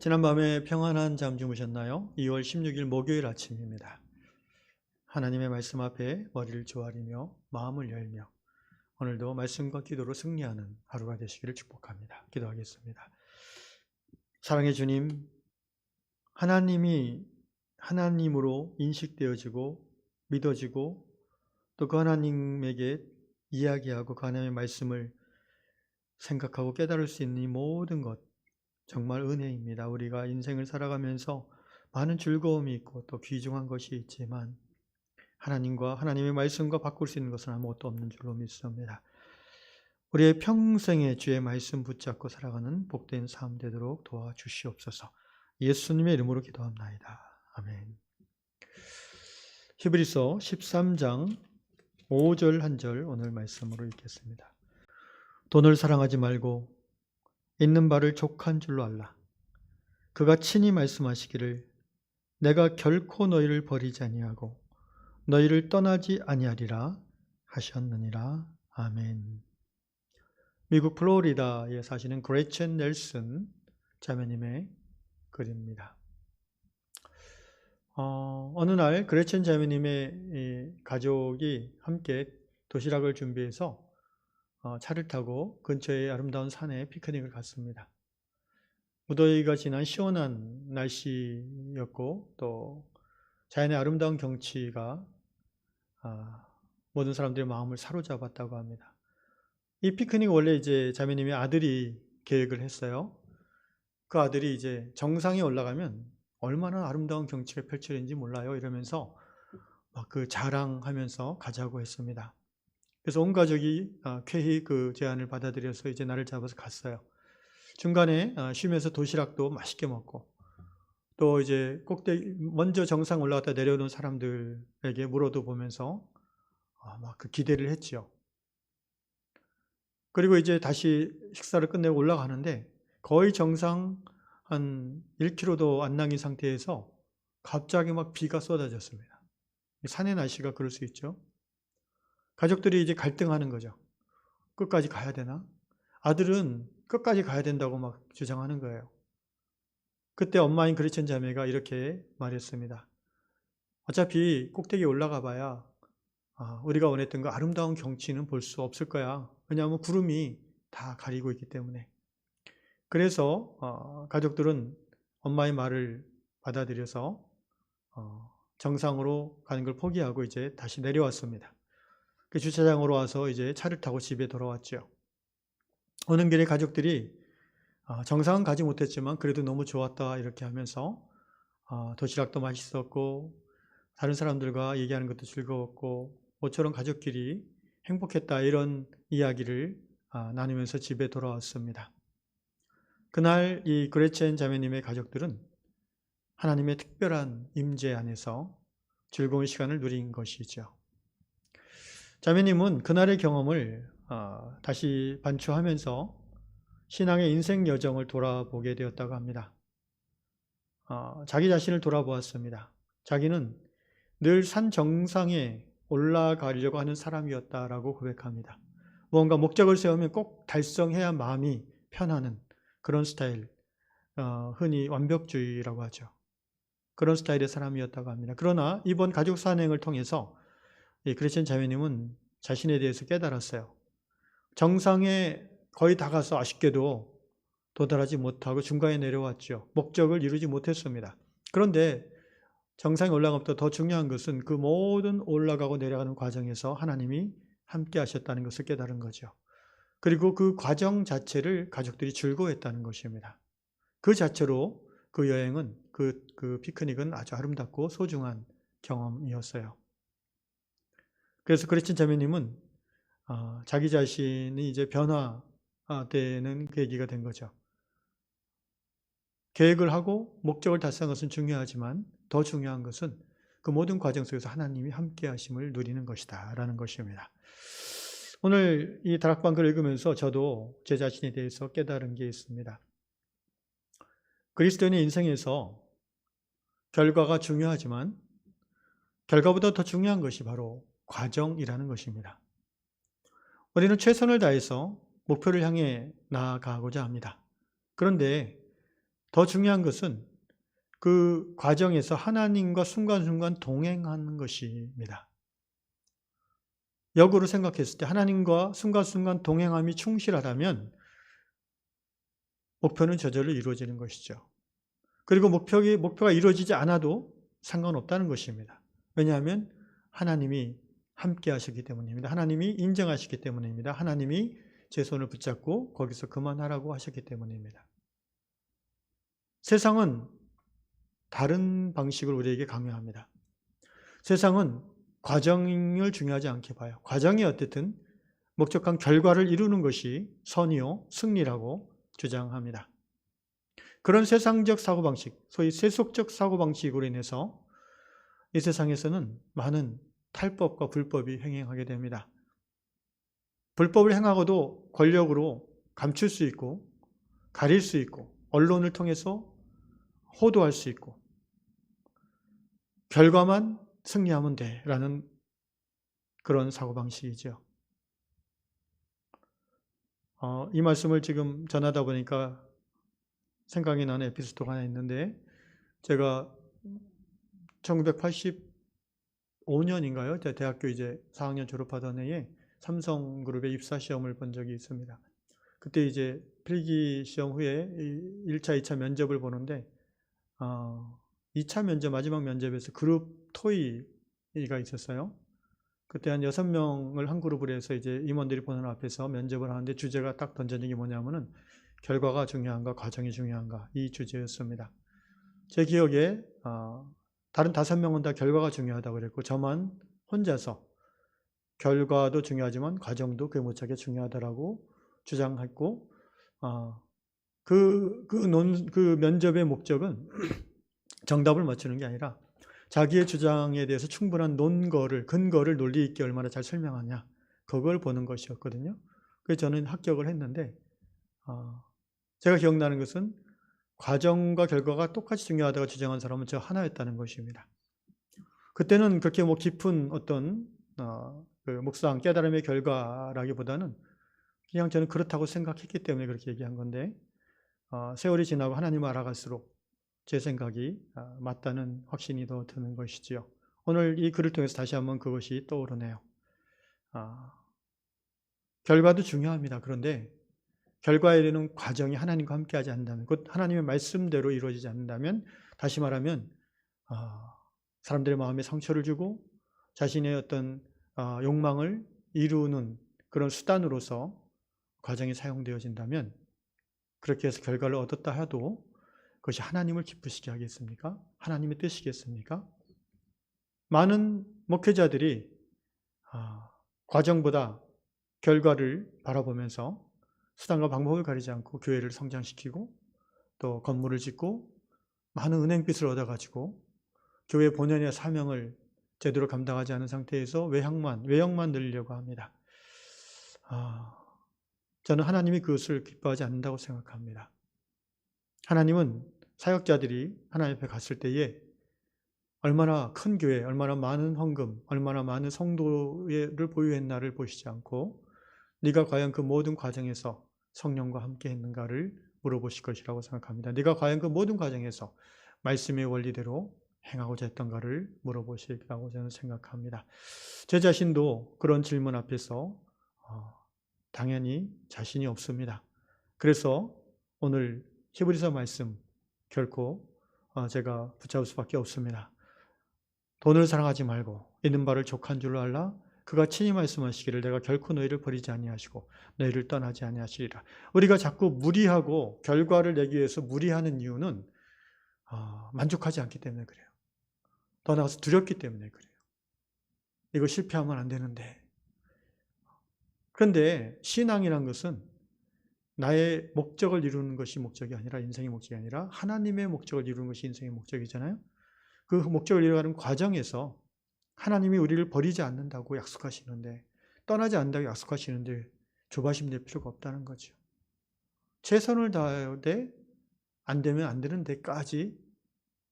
지난밤에 평안한 잠 주무셨나요? 2월 16일 목요일 아침입니다. 하나님의 말씀 앞에 머리를 조아리며 마음을 열며 오늘도 말씀과 기도로 승리하는 하루가 되시기를 축복합니다. 기도하겠습니다. 사랑의 주님, 하나님이 하나님으로 인식되어지고 믿어지고 또 그 하나님에게 이야기하고 그 하나님의 말씀을 생각하고 깨달을 수 있는 이 모든 것 정말 은혜입니다. 우리가 인생을 살아가면서 많은 즐거움이 있고 또 귀중한 것이 있지만 하나님과 하나님의 말씀과 바꿀 수 있는 것은 아무것도 없는 줄로 믿습니다. 우리의 평생에 주의 말씀 붙잡고 살아가는 복된 삶 되도록 도와주시옵소서. 예수님의 이름으로 기도합나이다. 아멘. 히브리서 13장 5절 한 절 오늘 말씀으로 읽겠습니다. 돈을 사랑하지 말고 있는 바를 족한 줄로 알라. 그가 친히 말씀하시기를 내가 결코 너희를 버리지 아니하고 너희를 떠나지 아니하리라 하셨느니라. 아멘. 미국 플로리다에 사시는 그레첸 넬슨 자매님의 글입니다. 어느 날 그레첸 자매님의 가족이 함께 도시락을 준비해서 차를 타고 근처의 아름다운 산에 피크닉을 갔습니다. 무더위가 지난 시원한 날씨였고 또 자연의 아름다운 경치가 모든 사람들의 마음을 사로잡았다고 합니다. 이 피크닉 원래 이제 자매님의 아들이 계획을 했어요. 그 아들이 이제 정상에 올라가면 얼마나 아름다운 경치가 펼쳐지는지 몰라요 이러면서 막 그 자랑하면서 가자고 했습니다. 그래서 온 가족이 쾌히 그 제안을 받아들여서 이제 날을 잡아서 갔어요. 중간에 쉬면서 도시락도 맛있게 먹고 또 이제 꼭대기 먼저 정상 올라갔다 내려오는 사람들에게 물어도 보면서 막 그 기대를 했죠. 그리고 이제 다시 식사를 끝내고 올라가는데 거의 정상 한 1km도 안 남긴 상태에서 갑자기 막 비가 쏟아졌습니다. 산의 날씨가 그럴 수 있죠. 가족들이 이제 갈등하는 거죠. 끝까지 가야 되나? 아들은 끝까지 가야 된다고 막 주장하는 거예요. 그때 엄마인 그레첸 자매가 이렇게 말했습니다. 어차피 꼭대기에 올라가 봐야 우리가 원했던 그 아름다운 경치는 볼 수 없을 거야. 왜냐하면 구름이 다 가리고 있기 때문에. 그래서 가족들은 엄마의 말을 받아들여서 정상으로 가는 걸 포기하고 이제 다시 내려왔습니다. 그 주차장으로 와서 이제 차를 타고 집에 돌아왔죠. 오는 길에 가족들이 정상은 가지 못했지만 그래도 너무 좋았다 이렇게 하면서 도시락도 맛있었고 다른 사람들과 얘기하는 것도 즐거웠고 모처럼 가족끼리 행복했다 이런 이야기를 나누면서 집에 돌아왔습니다. 그날 이 그레첸 자매님의 가족들은 하나님의 특별한 임재 안에서 즐거운 시간을 누린 것이죠. 자매님은 그날의 경험을 다시 반추하면서 신앙의 인생 여정을 돌아보게 되었다고 합니다. 자기 자신을 돌아보았습니다. 자기는 늘 산 정상에 올라가려고 하는 사람이었다라고 고백합니다. 뭔가 목적을 세우면 꼭 달성해야 마음이 편하는 그런 스타일, 흔히 완벽주의라고 하죠. 그런 스타일의 사람이었다고 합니다. 그러나 이번 가족 산행을 통해서 그레첸 자매님은 자신에 대해서 깨달았어요. 정상에 거의 다 가서 아쉽게도 도달하지 못하고 중간에 내려왔죠. 목적을 이루지 못했습니다. 그런데 정상에 올라간 것보다 더 중요한 것은 그 모든 올라가고 내려가는 과정에서 하나님이 함께 하셨다는 것을 깨달은 거죠. 그리고 그 과정 자체를 가족들이 즐거워했다는 것입니다. 그 자체로 그 여행은 그 피크닉은 아주 아름답고 소중한 경험이었어요. 그래서 그레첸 자매님은 자기 자신이 이제 변화되는 계기가 된 거죠. 계획을 하고 목적을 달성한 것은 중요하지만 더 중요한 것은 그 모든 과정 속에서 하나님이 함께 하심을 누리는 것이다 라는 것입니다. 오늘 이 다락방 글을 읽으면서 저도 제 자신에 대해서 깨달은 게 있습니다. 그리스도인의 인생에서 결과가 중요하지만 결과보다 더 중요한 것이 바로 과정이라는 것입니다. 우리는 최선을 다해서 목표를 향해 나아가고자 합니다. 그런데 더 중요한 것은 그 과정에서 하나님과 순간순간 동행하는 것입니다. 역으로 생각했을 때 하나님과 순간순간 동행함이 충실하다면 목표는 저절로 이루어지는 것이죠. 그리고 목표가 이루어지지 않아도 상관없다는 것입니다. 왜냐하면 하나님이 함께 하시기 때문입니다. 하나님이 인정하시기 때문입니다. 하나님이 제 손을 붙잡고 거기서 그만하라고 하셨기 때문입니다. 세상은 다른 방식을 우리에게 강요합니다. 세상은 과정을 중요하지 않게 봐요. 과정이 어쨌든 목적한 결과를 이루는 것이 선이요, 승리라고 주장합니다. 그런 세상적 사고방식, 소위 세속적 사고방식으로 인해서 이 세상에서는 많은 탈법과 불법이 횡행하게 됩니다. 불법을 행하고도 권력으로 감출 수 있고 가릴 수 있고 언론을 통해서 호도할 수 있고 결과만 승리하면 돼라는 그런 사고방식이죠. 이 말씀을 지금 전하다 보니까 생각이 나는 에피소드가 하나 있는데 제가 1985년인가요? 대학교 이제 4학년 졸업하던 해에 삼성그룹의 입사 시험을 본 적이 있습니다. 그때 이제 필기 시험 후에 1차, 2차 면접을 보는데 2차 면접, 마지막 면접에서 그룹 토의가 있었어요. 그때 한 6명을 한 그룹으로 해서 이제 임원들이 보는 앞에서 면접을 하는데 주제가 딱 던져진 게 뭐냐면은 결과가 중요한가, 과정이 중요한가, 이 주제였습니다. 제 기억에 다른 5명은 다 결과가 중요하다고 그랬고 저만 혼자서 결과도 중요하지만 과정도 그 못지않게 중요하다라고 주장했고 그 면접의 목적은 정답을 맞추는 게 아니라 자기의 주장에 대해서 충분한 근거를 논리 있게 얼마나 잘 설명하냐 그걸 보는 것이었거든요. 그래서 저는 합격을 했는데 제가 기억나는 것은 과정과 결과가 똑같이 중요하다고 주장한 사람은 저 하나였다는 것입니다. 그때는 그렇게 깊은 어떤 그 묵상, 깨달음의 결과라기보다는 그냥 저는 그렇다고 생각했기 때문에 그렇게 얘기한 건데 세월이 지나고 하나님을 알아갈수록 제 생각이 맞다는 확신이 더 드는 것이지요. 오늘 이 글을 통해서 다시 한번 그것이 떠오르네요. 결과도 중요합니다. 그런데 결과에 이르는 과정이 하나님과 함께하지 않는다면, 곧 하나님의 말씀대로 이루어지지 않는다면, 다시 말하면 사람들의 마음에 상처를 주고 자신의 어떤 욕망을 이루는 그런 수단으로서 과정이 사용되어진다면 그렇게 해서 결과를 얻었다 해도 그것이 하나님을 기쁘시게 하겠습니까? 하나님의 뜻이겠습니까? 많은 목회자들이 과정보다 결과를 바라보면서 수단과 방법을 가리지 않고 교회를 성장시키고 또 건물을 짓고 많은 은행빚을 얻어가지고 교회 본연의 사명을 제대로 감당하지 않은 상태에서 외형만 늘리려고 합니다. 저는 하나님이 그것을 기뻐하지 않는다고 생각합니다. 하나님은 사역자들이 하나님 앞에 갔을 때에 얼마나 큰 교회, 얼마나 많은 헌금, 얼마나 많은 성도를 보유했나를 보시지 않고 네가 과연 그 모든 과정에서 성령과 함께 했는가를 물어보실 것이라고 생각합니다. 네가 과연 그 모든 과정에서 말씀의 원리대로 행하고자 했던가를 물어보시라고 저는 생각합니다. 제 자신도 그런 질문 앞에서 당연히 자신이 없습니다. 그래서 오늘 히브리서 말씀 결코 제가 붙잡을 수밖에 없습니다. 돈을 사랑하지 말고 있는 바를 족한 줄로 알라. 그가 친히 말씀하시기를 내가 결코 너희를 버리지 아니하시고 너희를 떠나지 아니하시리라. 우리가 자꾸 무리하고 결과를 내기 위해서 무리하는 이유는 만족하지 않기 때문에 그래요. 더 나아가서 두렵기 때문에 그래요. 이거 실패하면 안 되는데. 그런데 신앙이란 것은 나의 목적을 이루는 것이 목적이 아니라 인생의 목적이 아니라 하나님의 목적을 이루는 것이 인생의 목적이잖아요. 그 목적을 이루어가는 과정에서 하나님이 우리를 버리지 않는다고 약속하시는데 떠나지 않는다고 약속하시는데 조바심 낼 필요가 없다는 거죠. 최선을 다하되 안 되면 안 되는 데까지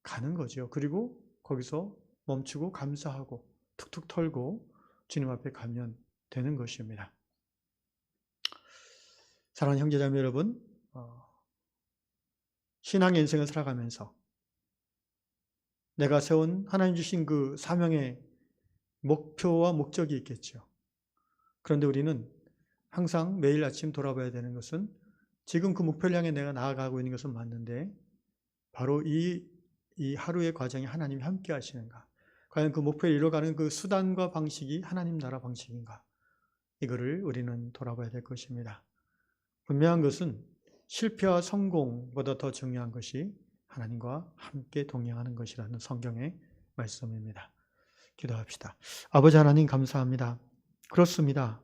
가는 거죠. 그리고 거기서 멈추고 감사하고 툭툭 털고 주님 앞에 가면 되는 것입니다. 사랑하는 형제자매 여러분, 신앙의 인생을 살아가면서 내가 세운 하나님 주신 그 사명의 목표와 목적이 있겠죠. 그런데 우리는 항상 매일 아침 돌아봐야 되는 것은 지금 그 목표를 향해 내가 나아가고 있는 것은 맞는데 바로 이 하루의 과정에 하나님이 함께 하시는가? 과연 그 목표를 이뤄가는 그 수단과 방식이 하나님 나라 방식인가? 이거를 우리는 돌아봐야 될 것입니다. 분명한 것은 실패와 성공보다 더 중요한 것이 하나님과 함께 동행하는 것이라는 성경의 말씀입니다. 기도합시다. 아버지 하나님 감사합니다. 그렇습니다.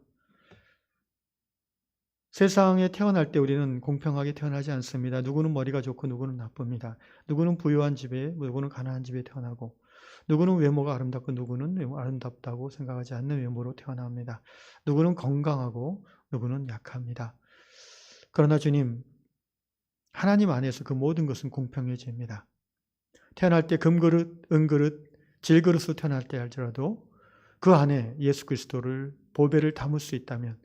세상에 태어날 때 우리는 공평하게 태어나지 않습니다. 누구는 머리가 좋고 누구는 나쁩니다. 누구는 부유한 집에, 누구는 가난한 집에 태어나고, 누구는 외모가 아름답고 누구는 외모 아름답다고 생각하지 않는 외모로 태어납니다. 누구는 건강하고 누구는 약합니다. 그러나 주님, 하나님 안에서 그 모든 것은 공평해집니다. 태어날 때 금그릇, 은그릇, 질그릇으로 태어날 때 할지라도 그 안에 예수 그리스도를, 보배를 담을 수 있다면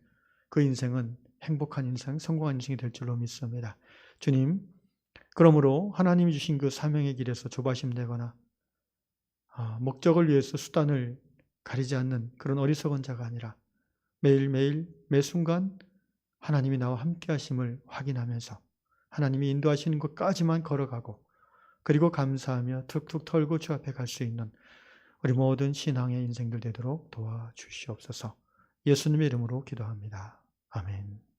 그 인생은 행복한 인생, 성공한 인생이 될 줄로 믿습니다. 주님, 그러므로 하나님이 주신 그 사명의 길에서 조바심 내거나 목적을 위해서 수단을 가리지 않는 그런 어리석은 자가 아니라 매일매일 매 순간 하나님이 나와 함께 하심을 확인하면서 하나님이 인도하시는 것까지만 걸어가고 그리고 감사하며 툭툭 털고 주 앞에 갈 수 있는 우리 모든 신앙의 인생들 되도록 도와주시옵소서. 예수님의 이름으로 기도합니다. 아멘.